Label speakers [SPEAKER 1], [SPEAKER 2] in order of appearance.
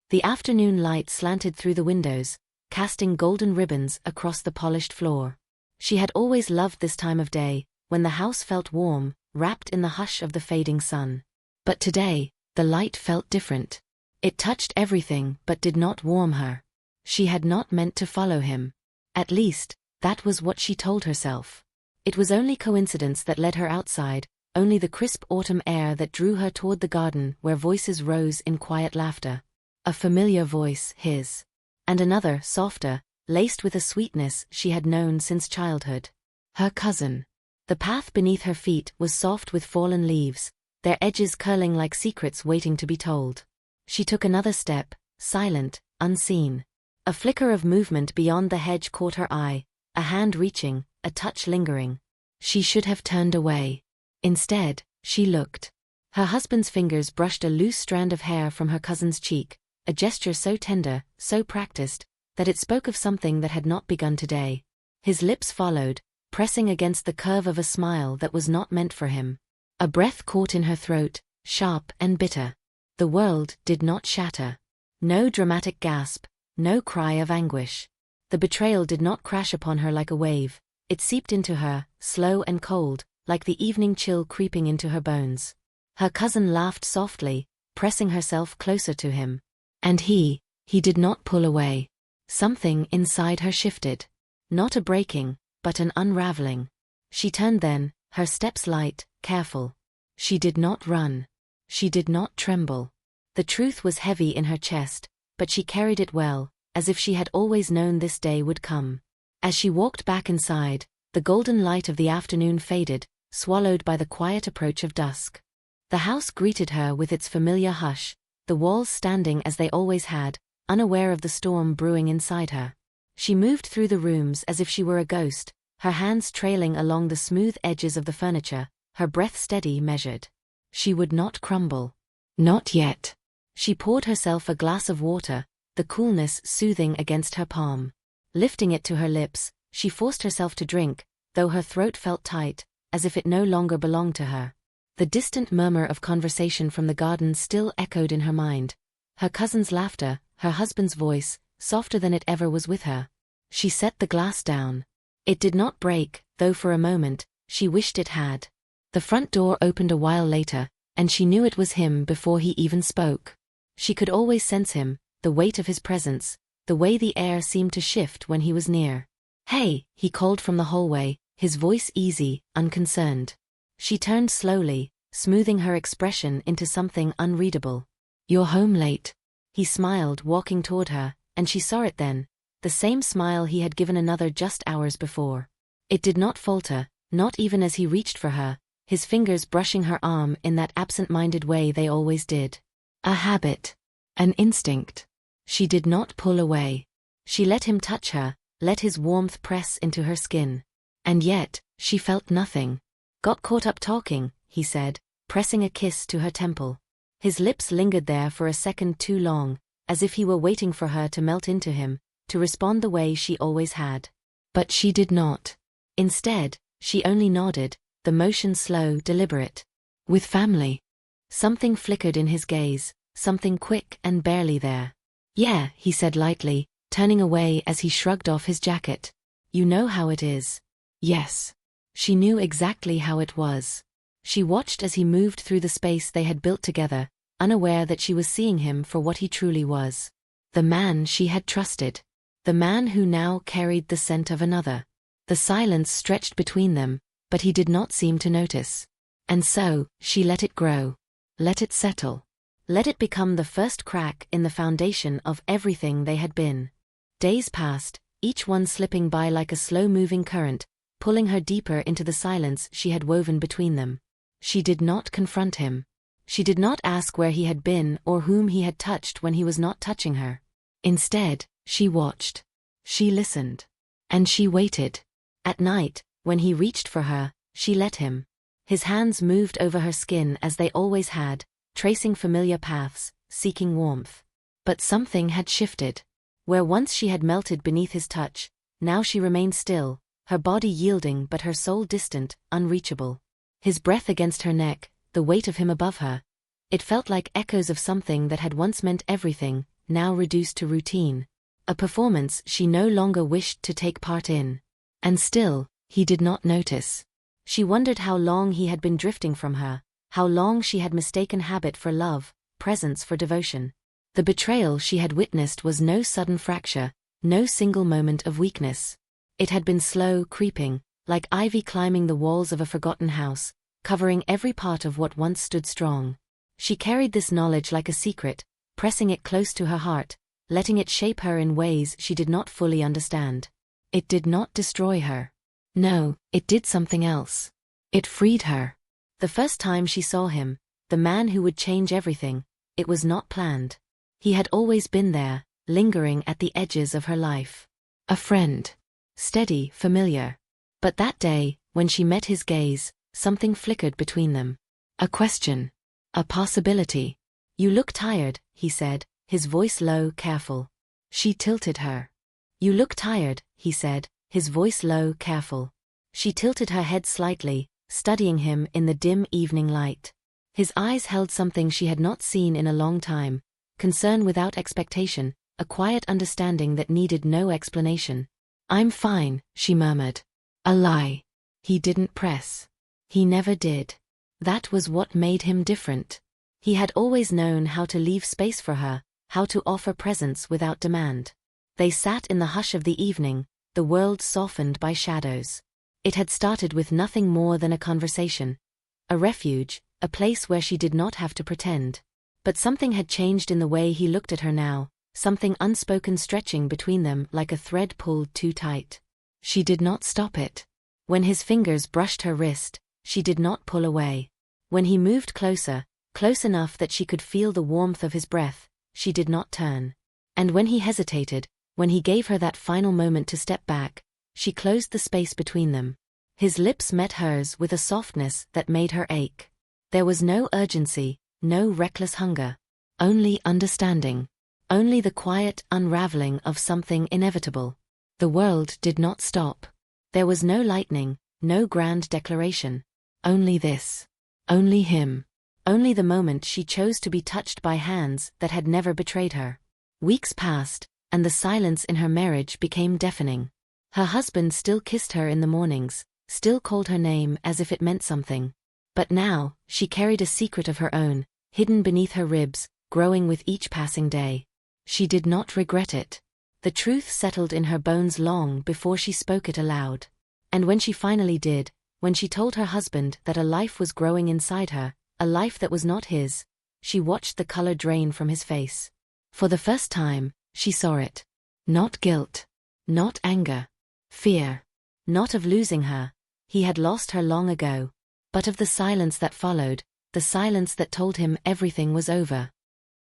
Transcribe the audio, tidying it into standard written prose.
[SPEAKER 1] The afternoon light slanted through the windows, casting golden ribbons across the polished floor. She had always loved this time of day, when the house felt warm, wrapped in the hush of the fading sun. But today, the light felt different. It touched everything but did not warm her. She had not meant to follow him. At least, that was what she told herself. It was only coincidence that led her outside, only the crisp autumn air that drew her toward the garden where voices rose in quiet laughter. A familiar voice, his. And another, softer, laced with a sweetness she had known since childhood. Her cousin. The path beneath her feet was soft with fallen leaves, their edges curling like secrets waiting to be told. She took another step, silent, unseen. A flicker of movement beyond the hedge caught her eye, a hand reaching, a touch lingering. She should have turned away. Instead, she looked. Her husband's fingers brushed a loose strand of hair from her cousin's cheek, a gesture so tender, so practiced, that it spoke of something that had not begun today. His lips followed, pressing against the curve of a smile that was not meant for him. A breath caught in her throat, sharp and bitter. The world did not shatter. No dramatic gasp, no cry of anguish. The betrayal did not crash upon her like a wave. It seeped into her, slow and cold, like the evening chill creeping into her bones. Her cousin laughed softly, pressing herself closer to him. And he did not pull away. Something inside her shifted. Not a breaking, but an unraveling. She turned then, her steps light, careful. She did not run. She did not tremble. The truth was heavy in her chest, but she carried it well, as if she had always known this day would come. As she walked back inside, the golden light of the afternoon faded, swallowed by the quiet approach of dusk. The house greeted her with its familiar hush, the walls standing as they always had, unaware of the storm brewing inside her. She moved through the rooms as if she were a ghost, her hands trailing along the smooth edges of the furniture, her breath steady, measured. She would not crumble. Not yet. She poured herself a glass of water, the coolness soothing against her palm. Lifting it to her lips, she forced herself to drink, though her throat felt tight, as if it no longer belonged to her. The distant murmur of conversation from the garden still echoed in her mind. Her cousin's laughter, her husband's voice, softer than it ever was with her. She set the glass down. It did not break, though for a moment, she wished it had. The front door opened a while later, and she knew it was him before he even spoke. She could always sense him, the weight of his presence, the way the air seemed to shift when he was near. "Hey," he called from the hallway, his voice easy, unconcerned. She turned slowly, smoothing her expression into something unreadable. "You're home late." He smiled, walking toward her, and she saw it then, the same smile he had given another just hours before. It did not falter, not even as he reached for her, his fingers brushing her arm in that absent-minded way they always did. A habit. An instinct. She did not pull away. She let him touch her, let his warmth press into her skin. And yet, she felt nothing. "Got caught up talking," he said, pressing a kiss to her temple. His lips lingered there for a second too long, as if he were waiting for her to melt into him, to respond the way she always had. But she did not. Instead, she only nodded, the motion slow, deliberate. "With family." Something flickered in his gaze, something quick and barely there. "Yeah," he said lightly, turning away as he shrugged off his jacket. "You know how it is." Yes. She knew exactly how it was. She watched as he moved through the space they had built together, unaware that she was seeing him for what he truly was. The man she had trusted. The man who now carried the scent of another. The silence stretched between them, but he did not seem to notice. And so, she let it grow. Let it settle. Let it become the first crack in the foundation of everything they had been. Days passed, each one slipping by like a slow-moving current, pulling her deeper into the silence she had woven between them. She did not confront him. She did not ask where he had been or whom he had touched when he was not touching her. Instead, she watched. She listened. And she waited. At night, when he reached for her, she let him. His hands moved over her skin as they always had, tracing familiar paths, seeking warmth. But something had shifted. Where once she had melted beneath his touch, now she remained still, her body yielding but her soul distant, unreachable. His breath against her neck, the weight of him above her. It felt like echoes of something that had once meant everything, now reduced to routine. A performance she no longer wished to take part in. And still, he did not notice. She wondered how long he had been drifting from her, how long she had mistaken habit for love, presence for devotion. The betrayal she had witnessed was no sudden fracture, no single moment of weakness. It had been slow creeping, like ivy climbing the walls of a forgotten house, covering every part of what once stood strong. She carried this knowledge like a secret, pressing it close to her heart, letting it shape her in ways she did not fully understand. It did not destroy her. No, it did something else. It freed her. The first time she saw him, the man who would change everything, it was not planned. He had always been there, lingering at the edges of her life. A friend. Steady, familiar. But that day, when she met his gaze, something flickered between them. A question. A possibility. "You look tired," he said, his voice low, careful. She tilted her. "You look tired," he said, his voice low, careful. She tilted her head slightly, studying him in the dim evening light. His eyes held something she had not seen in a long time, concern without expectation, a quiet understanding that needed no explanation. "I'm fine," she murmured. A lie. He didn't press. He never did. That was what made him different. He had always known how to leave space for her, how to offer presence without demand. They sat in the hush of the evening, the world softened by shadows. It had started with nothing more than a conversation. A refuge, a place where she did not have to pretend. But something had changed in the way he looked at her now, something unspoken stretching between them like a thread pulled too tight. She did not stop it. When his fingers brushed her wrist, she did not pull away. When he moved closer, close enough that she could feel the warmth of his breath, she did not turn. And when he hesitated, when he gave her that final moment to step back, she closed the space between them. His lips met hers with a softness that made her ache. There was no urgency, no reckless hunger. Only understanding. Only the quiet unraveling of something inevitable. The world did not stop. There was no lightning, no grand declaration. Only this. Only him. Only the moment she chose to be touched by hands that had never betrayed her. Weeks passed, and the silence in her marriage became deafening. Her husband still kissed her in the mornings, still called her name as if it meant something. But now, she carried a secret of her own, hidden beneath her ribs, growing with each passing day. She did not regret it. The truth settled in her bones long before she spoke it aloud. And when she finally did, when she told her husband that a life was growing inside her, a life that was not his, she watched the color drain from his face. For the first time, she saw it. Not guilt. Not anger. Fear. Not of losing her. He had lost her long ago. But of the silence that followed, the silence that told him everything was over.